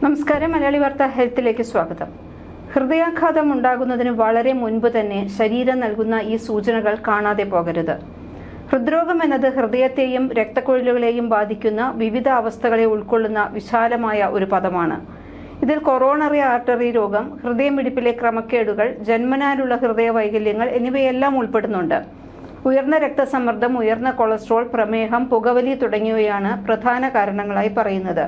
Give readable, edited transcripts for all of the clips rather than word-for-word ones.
നമസ്കാരം. മലയാളി വാർത്ത ഹെൽത്തിലേക്ക് സ്വാഗതം. ഹൃദയാഘാതം ഉണ്ടാകുന്നതിന് വളരെ മുൻപ് തന്നെ ശരീരം നൽകുന്ന ഈ സൂചനകൾ കാണാതെ പോകരുത്. ഹൃദ്രോഗം എന്നത് ഹൃദയത്തെയും രക്തക്കുഴലുകളെയും ബാധിക്കുന്ന വിവിധ അവസ്ഥകളെ ഉൾക്കൊള്ളുന്ന വിശാലമായ ഒരു പദമാണ്. ഇതിൽ കൊറോണറി ആർട്ടറി രോഗം, ഹൃദയമിടിപ്പിലെ ക്രമക്കേടുകൾ, ജന്മനാലുള്ള ഹൃദയ വൈകല്യങ്ങൾ എന്നിവയെല്ലാം ഉൾപ്പെടുന്നുണ്ട്. ഉയർന്ന രക്തസമ്മർദ്ദം, ഉയർന്ന കൊളസ്ട്രോൾ, പ്രമേഹം, പുകവലി തുടങ്ങിയവയാണ് പ്രധാന കാരണങ്ങളായി പറയുന്നത്.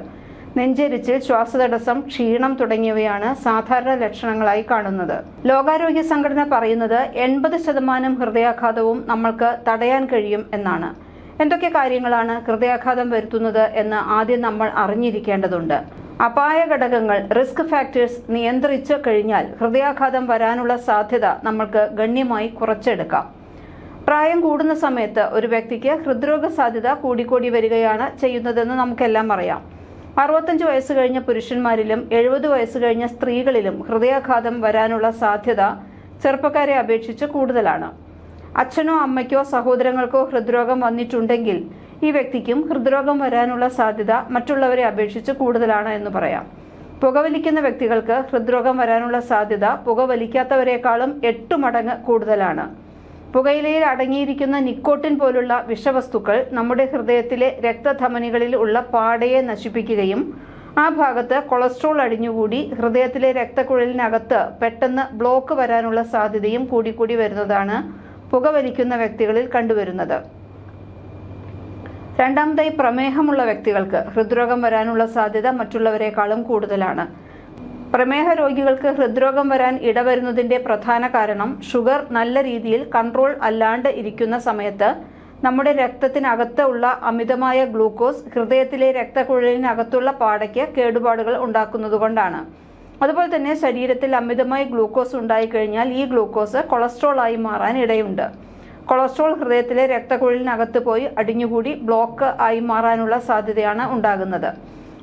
നെഞ്ചെരിച്ചിൽ, ശ്വാസതടസ്സം, ക്ഷീണം തുടങ്ങിയവയാണ് സാധാരണ ലക്ഷണങ്ങളായി കാണുന്നത്. ലോകാരോഗ്യ സംഘടന പറയുന്നത് 80% ഹൃദയാഘാതവും നമ്മൾക്ക് തടയാൻ കഴിയും എന്നാണ്. എന്തൊക്കെ കാര്യങ്ങളാണ് ഹൃദയാഘാതം വരുത്തുന്നത് എന്ന് ആദ്യം നമ്മൾ അറിഞ്ഞിരിക്കേണ്ടതുണ്ട്. അപായ ഘടകങ്ങൾ, റിസ്ക് ഫാക്ടേഴ്സ് നിയന്ത്രിച്ചു കഴിഞ്ഞാൽ ഹൃദയാഘാതം വരാനുള്ള സാധ്യത നമ്മൾക്ക് ഗണ്യമായി കുറച്ചെടുക്കാം. പ്രായം കൂടുന്ന സമയത്ത് ഒരു വ്യക്തിക്ക് ഹൃദ്രോഗ സാധ്യത കൂടിക്കൂടി വരികയാണ് ചെയ്യുന്നതെന്ന് നമുക്കെല്ലാം അറിയാം. 65 വയസ്സ് കഴിഞ്ഞ പുരുഷന്മാരിലും 70 വയസ്സ് കഴിഞ്ഞ സ്ത്രീകളിലും ഹൃദയാഘാതം വരാനുള്ള സാധ്യത ചെറുപ്പക്കാരെ അപേക്ഷിച്ച് കൂടുതലാണ്. അച്ഛനോ അമ്മയ്ക്കോ സഹോദരങ്ങൾക്കോ ഹൃദ്രോഗം വന്നിട്ടുണ്ടെങ്കിൽ ഈ വ്യക്തിക്കും ഹൃദ്രോഗം വരാനുള്ള സാധ്യത മറ്റുള്ളവരെ അപേക്ഷിച്ച് കൂടുതലാണ് എന്ന് പറയാം. പുകവലിക്കുന്ന വ്യക്തികൾക്ക് ഹൃദ്രോഗം വരാനുള്ള സാധ്യത പുകവലിക്കാത്തവരെക്കാളും 8 മടങ്ങ് കൂടുതലാണ്. പുകയിലയിൽ അടങ്ങിയിരിക്കുന്ന നിക്കോട്ടിൻ പോലുള്ള വിഷവസ്തുക്കൾ നമ്മുടെ ഹൃദയത്തിലെ രക്തധമനികളിൽ ഉള്ള പാടയെ നശിപ്പിക്കുകയും ആ ഭാഗത്ത് കൊളസ്ട്രോൾ അടിഞ്ഞുകൂടി ഹൃദയത്തിലെ രക്തക്കുഴലിനകത്ത് പെട്ടെന്ന് ബ്ലോക്ക് വരാനുള്ള സാധ്യതയും കൂടിക്കൂടി വരുന്നതാണ് പുകവലിക്കുന്ന വ്യക്തികളിൽ കണ്ടുവരുന്നത്. രണ്ടാമതായി, പ്രമേഹമുള്ള വ്യക്തികൾക്ക് ഹൃദ്രോഗം വരാനുള്ള സാധ്യത മറ്റുള്ളവരെക്കാളും കൂടുതലാണ്. പ്രമേഹ രോഗികൾക്ക് ഹൃദ്രോഗം വരാൻ ഇടവരുന്നതിന്റെ പ്രധാന കാരണം ഷുഗർ നല്ല രീതിയിൽ കൺട്രോൾ അല്ലാണ്ട് ഇരിക്കുന്ന സമയത്ത് നമ്മുടെ രക്തത്തിനകത്ത് ഉള്ള അമിതമായ ഗ്ലൂക്കോസ് ഹൃദയത്തിലെ രക്തക്കുഴലിനകത്തുള്ള പാടയ്ക്ക് കേടുപാടുകൾ ഉണ്ടാക്കുന്നതുകൊണ്ടാണ്. അതുപോലെ തന്നെ ശരീരത്തിൽ അമിതമായി ഗ്ലൂക്കോസ് ഉണ്ടായിക്കഴിഞ്ഞാൽ ഈ ഗ്ലൂക്കോസ് കൊളസ്ട്രോൾ ആയി മാറാൻ ഇടയുണ്ട്. കൊളസ്ട്രോൾ ഹൃദയത്തിലെ രക്തക്കുഴലിനകത്ത് പോയി അടിഞ്ഞുകൂടി ബ്ലോക്ക് ആയി മാറാനുള്ള സാധ്യതയാണ് ഉണ്ടാകുന്നത്.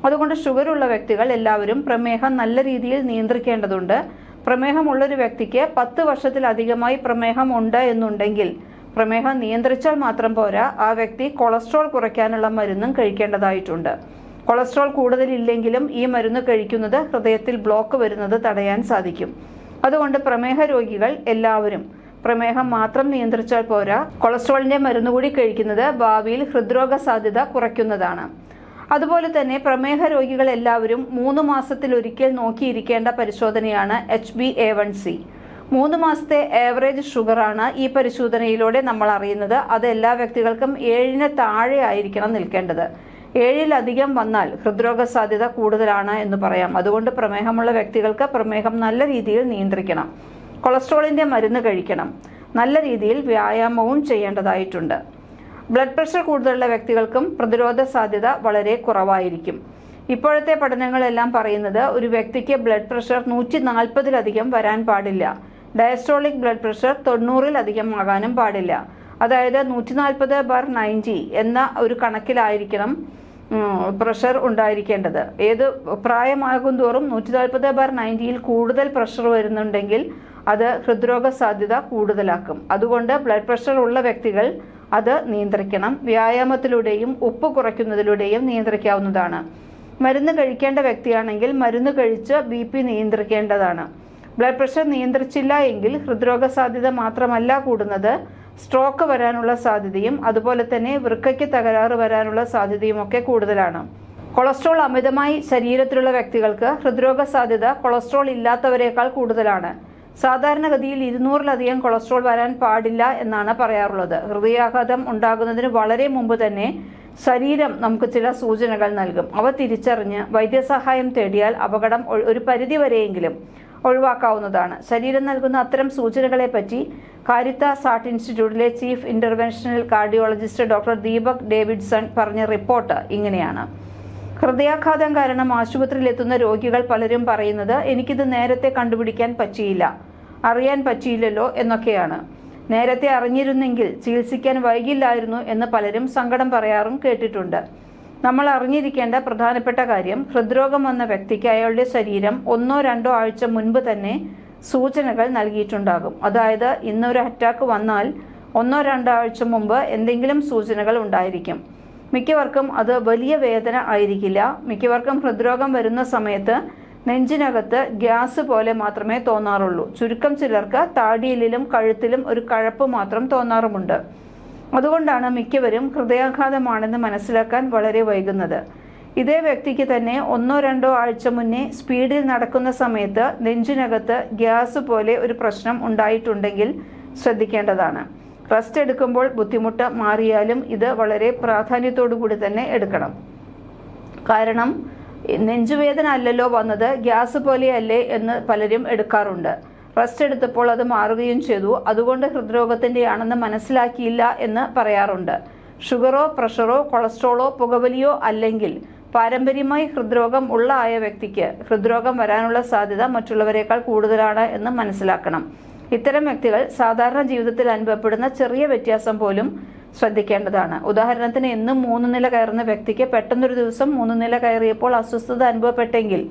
അതുകൊണ്ട് ഷുഗറുള്ള വ്യക്തികൾ എല്ലാവരും പ്രമേഹം നല്ല രീതിയിൽ നിയന്ത്രിക്കേണ്ടതുണ്ട്. പ്രമേഹമുള്ളൊരു വ്യക്തിക്ക് 10 വർഷത്തിലധികമായി പ്രമേഹം ഉണ്ട് എന്നുണ്ടെങ്കിൽ പ്രമേഹം നിയന്ത്രിച്ചാൽ മാത്രം പോരാ, ആ വ്യക്തി കൊളസ്ട്രോൾ കുറയ്ക്കാനുള്ള മരുന്നും കഴിക്കേണ്ടതായിട്ടുണ്ട്. കൊളസ്ട്രോൾ കൂടുതലില്ലെങ്കിലും ഈ മരുന്ന് കഴിക്കുന്നത് ഹൃദയത്തിൽ ബ്ലോക്ക് വരുന്നത് തടയാൻ സാധിക്കും. അതുകൊണ്ട് പ്രമേഹ രോഗികൾ എല്ലാവരും പ്രമേഹം മാത്രം നിയന്ത്രിച്ചാൽ പോരാ, കൊളസ്ട്രോളിന്റെ മരുന്ന് കൂടി കഴിക്കുന്നത് ഭാവിയിൽ ഹൃദ്രോഗ സാധ്യത കുറയ്ക്കുന്നതാണ്. അതുപോലെ തന്നെ പ്രമേഹ രോഗികൾ എല്ലാവരും 3 മാസത്തിലൊരിക്കൽ നോക്കിയിരിക്കേണ്ട പരിശോധനയാണ് HbA1c. 3 മാസത്തെ ആവറേജ് ഷുഗറാണ് ഈ പരിശോധനയിലൂടെ നമ്മൾ അറിയുന്നത്. അത് എല്ലാ വ്യക്തികൾക്കും 7 താഴെ ആയിരിക്കണം നിൽക്കേണ്ടത്. 7-ലധികം വന്നാൽ ഹൃദ്രോഗ സാധ്യത കൂടുതലാണ് എന്ന് പറയാം. അതുകൊണ്ട് പ്രമേഹമുള്ള വ്യക്തികൾക്ക് പ്രമേഹം നല്ല രീതിയിൽ നിയന്ത്രിക്കണം. കൊളസ്ട്രോളിന്റെ മരുന്ന് കഴിക്കണം. നല്ല രീതിയിൽ വ്യായാമവും ചെയ്യേണ്ടതായിട്ടുണ്ട്. ബ്ലഡ് പ്രഷർ കൂടുതലുള്ള വ്യക്തികൾക്കും പ്രതിരോധ സാധ്യത വളരെ കുറവായിരിക്കും. ഇപ്പോഴത്തെ പഠനങ്ങളെല്ലാം പറയുന്നത് ഒരു വ്യക്തിക്ക് ബ്ലഡ് പ്രഷർ 140-ലധികം വരാൻ പാടില്ല. ഡയസ്റ്റോളിക് ബ്ലഡ് പ്രഷർ 90-ലധികം ആകാനും പാടില്ല. അതായത് 140/90 എന്ന ഒരു കണക്കിലായിരിക്കണം പ്രഷർ ഉണ്ടായിരിക്കേണ്ടത്. ഏത് പ്രായമാകും തോറും 140/90 കൂടുതൽ പ്രഷർ വരുന്നുണ്ടെങ്കിൽ അത് ഹൃദ്രോഗ സാധ്യത കൂടുതലാക്കും. അതുകൊണ്ട് ബ്ലഡ് പ്രഷർ ഉള്ള വ്യക്തികൾ അത് നിയന്ത്രിക്കണം. വ്യായാമത്തിലൂടെയും ഉപ്പ് കുറയ്ക്കുന്നതിലൂടെയും നിയന്ത്രിക്കാവുന്നതാണ്. മരുന്ന് കഴിക്കേണ്ട വ്യക്തിയാണെങ്കിൽ മരുന്ന് കഴിച്ച് BP നിയന്ത്രിക്കേണ്ടതാണ്. ബ്ലഡ് പ്രഷർ നിയന്ത്രിച്ചില്ല എങ്കിൽ ഹൃദ്രോഗ സാധ്യത മാത്രമല്ല കൂടുന്നത്, സ്ട്രോക്ക് വരാനുള്ള സാധ്യതയും അതുപോലെ തന്നെ വൃക്കയ്ക്ക് തകരാറ് വരാനുള്ള സാധ്യതയും ഒക്കെ കൂടുതലാണ്. കൊളസ്ട്രോൾ അമിതമായി ശരീരത്തിലുള്ള വ്യക്തികൾക്ക് ഹൃദ്രോഗ സാധ്യത കൊളസ്ട്രോൾ ഇല്ലാത്തവരെക്കാൾ കൂടുതലാണ്. സാധാരണഗതിയിൽ 200-ലധികം കൊളസ്ട്രോൾ വരാൻ പാടില്ല എന്നാണ് പറയാറുള്ളത്. ഹൃദയാഘാതം ഉണ്ടാകുന്നതിന് വളരെ മുമ്പ് തന്നെ ശരീരം നമുക്ക് ചില സൂചനകൾ നൽകും. അവ തിരിച്ചറിഞ്ഞ് വൈദ്യസഹായം തേടിയാൽ അപകടം ഒരു പരിധിവരെയെങ്കിലും ഒഴിവാക്കാവുന്നതാണ്. ശരീരം നൽകുന്ന അത്തരം സൂചനകളെ പറ്റി കാരിത്താസ് ഹാർട്ട് ഇൻസ്റ്റിറ്റ്യൂട്ടിലെ chief interventional cardiologist doctor Deepak Davidson പറഞ്ഞ റിപ്പോർട്ട് ഇങ്ങനെയാണ്. ഹൃദയാഘാതം കാരണം ആശുപത്രിയിലെത്തുന്ന രോഗികൾ പലരും പറയുന്നത് എനിക്കിത് നേരത്തെ കണ്ടുപിടിക്കാൻ പറ്റിയില്ല, അറിയാൻ പറ്റിയില്ലല്ലോ എന്നൊക്കെയാണ്. നേരത്തെ അറിഞ്ഞിരുന്നെങ്കിൽ ചികിത്സിക്കാൻ വൈകില്ലായിരുന്നു എന്ന് പലരും സങ്കടം പറയാറും കേട്ടിട്ടുണ്ട്. നമ്മൾ അറിഞ്ഞിരിക്കേണ്ട പ്രധാനപ്പെട്ട കാര്യം, ഹൃദ്രോഗം വന്ന വ്യക്തിക്ക് അയാളുടെ ശരീരം 1-2 ആഴ്ച മുൻപ് തന്നെ സൂചനകൾ നൽകിയിട്ടുണ്ടാകും. അതായത് ഇന്നൊരു അറ്റാക്ക് വന്നാൽ 1-2 ആഴ്ച മുമ്പ് എന്തെങ്കിലും സൂചനകൾ ഉണ്ടായിരിക്കും. മിക്കവർക്കും അത് വലിയ വേദന ആയിരിക്കില്ല. മിക്കവർക്കും ഹൃദ്രോഗം വരുന്ന സമയത്ത് നെഞ്ചിനകത്ത് ഗ്യാസ് പോലെ മാത്രമേ തോന്നാറുള്ളൂ. ചുരുക്കം ചിലർക്ക് താടിയിലും കഴുത്തിലും ഒരു കഴപ്പ് മാത്രം തോന്നാറുമുണ്ട്. അതുകൊണ്ടാണ് മിക്കവരും ഹൃദയാഘാതമാണെന്ന് മനസ്സിലാക്കാൻ വളരെ വൈകുന്നത്. ഇതേ വ്യക്തിക്ക് തന്നെ 1-2 ആഴ്ച മുന്നേ സ്പീഡിൽ നടക്കുന്ന സമയത്ത് നെഞ്ചിനകത്ത് ഗ്യാസ് പോലെ ഒരു പ്രശ്നം ഉണ്ടായിട്ടുണ്ടെങ്കിൽ ശ്രദ്ധിക്കേണ്ടതാണ്. റെസ്റ്റ് എടുക്കുമ്പോൾ ബുദ്ധിമുട്ട് മാറിയാലും ഇത് വളരെ പ്രാധാന്യത്തോടു കൂടി തന്നെ എടുക്കണം. കാരണം നെഞ്ചുവേദന അല്ലല്ലോ വന്നത്, ഗ്യാസ് പോലെയല്ലേ എന്ന് പലരും എടുക്കാറുണ്ട്. റെസ്റ്റ് എടുത്തപ്പോൾ അത് മാറുകയും ചെയ്തു, അതുകൊണ്ട് ഹൃദ്രോഗത്തിൻ്റെയാണെന്ന് മനസ്സിലാക്കിയില്ല എന്ന് പറയാറുണ്ട്. ഷുഗറോ പ്രഷറോ കൊളസ്ട്രോളോ പുകവലിയോ അല്ലെങ്കിൽ പാരമ്പര്യമായി ഹൃദ്രോഗം ഉള്ള വ്യക്തിക്ക് ഹൃദ്രോഗം വരാനുള്ള സാധ്യത മറ്റുള്ളവരെക്കാൾ കൂടുതലാണ് എന്ന് മനസ്സിലാക്കണം. ഇത്തരം വ്യക്തികൾ സാധാരണ ജീവിതത്തിൽ അനുഭവപ്പെടുന്ന ചെറിയ വ്യത്യാസം പോലും ശ്രദ്ധിക്കേണ്ടതാണ്. ഉദാഹരണത്തിന് എന്നും 3 നില കയറുന്ന വ്യക്തിക്ക് പെട്ടെന്നൊരു ദിവസം 3 നില കയറിയപ്പോൾ അസ്വസ്ഥത അനുഭവപ്പെട്ടെങ്കിൽ,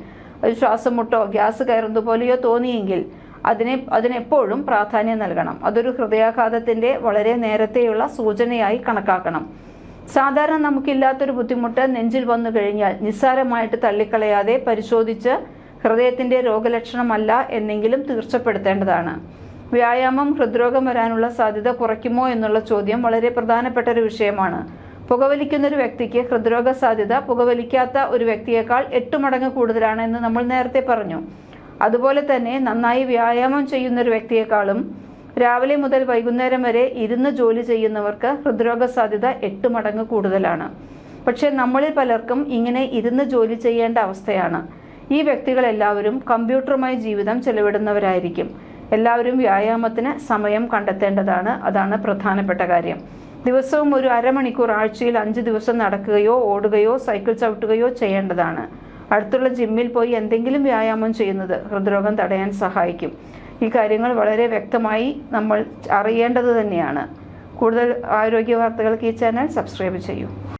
ഒരു ശ്വാസം മുട്ടോ ഗ്യാസ് കയറുന്നത് പോലെയോ തോന്നിയെങ്കിൽ അതിനെപ്പോഴും പ്രാധാന്യം നൽകണം. അതൊരു ഹൃദയാഘാതത്തിന്റെ വളരെ നേരത്തെയുള്ള സൂചനയായി കണക്കാക്കണം. സാധാരണ നമുക്കില്ലാത്തൊരു ബുദ്ധിമുട്ട് നെഞ്ചിൽ വന്നു കഴിഞ്ഞാൽ നിസ്സാരമായിട്ട് തള്ളിക്കളയാതെ പരിശോധിച്ച് ഹൃദയത്തിന്റെ രോഗലക്ഷണമല്ല എന്നെങ്കിലും തീർച്ചപ്പെടുത്തേണ്ടതാണ്. വ്യായാമം ഹൃദ്രോഗം വരാനുള്ള സാധ്യത കുറയ്ക്കുമോ എന്നുള്ള ചോദ്യം വളരെ പ്രധാനപ്പെട്ട ഒരു വിഷയമാണ്. പുകവലിക്കുന്ന ഒരു വ്യക്തിക്ക് ഹൃദ്രോഗ സാധ്യത പുകവലിക്കാത്ത ഒരു വ്യക്തിയേക്കാൾ 8 മടങ്ങ് കൂടുതലാണ് എന്ന് നമ്മൾ നേരത്തെ പറഞ്ഞു. അതുപോലെ തന്നെ നന്നായി വ്യായാമം ചെയ്യുന്ന ഒരു വ്യക്തിയെക്കാളും രാവിലെ മുതൽ വൈകുന്നേരം വരെ ഇരുന്ന് ജോലി ചെയ്യുന്നവർക്ക് ഹൃദ്രോഗ സാധ്യത 8 മടങ്ങ് കൂടുതലാണ്. പക്ഷെ നമ്മളിൽ പലർക്കും ഇങ്ങനെ ഇരുന്ന് ജോലി ചെയ്യേണ്ട അവസ്ഥയാണ്. ഈ വ്യക്തികളെല്ലാവരും കമ്പ്യൂട്ടറുമായി ജീവിതം ചെലവിടുന്നവരായിരിക്കും. എല്ലാവരും വ്യായാമത്തിന് സമയം കണ്ടെത്തേണ്ടതാണ്. അതാണ് പ്രധാനപ്പെട്ട കാര്യം. ദിവസവും ഒരു അരമണിക്കൂർ ആഴ്ചയിൽ 5 ദിവസം നടക്കുകയോ ഓടുകയോ സൈക്കിൾ ചവിട്ടുകയോ ചെയ്യേണ്ടതാണ്. അടുത്തുള്ള ജിമ്മിൽ പോയി എന്തെങ്കിലും വ്യായാമം ചെയ്യുന്നത് ഹൃദ്രോഗം തടയാൻ സഹായിക്കും. ഈ കാര്യങ്ങൾ വളരെ വ്യക്തമായി നമ്മൾ അറിയേണ്ടത് തന്നെയാണ്. കൂടുതൽ ആരോഗ്യ വാർത്തകൾക്ക് ഈ ചാനൽ സബ്സ്ക്രൈബ് ചെയ്യൂ.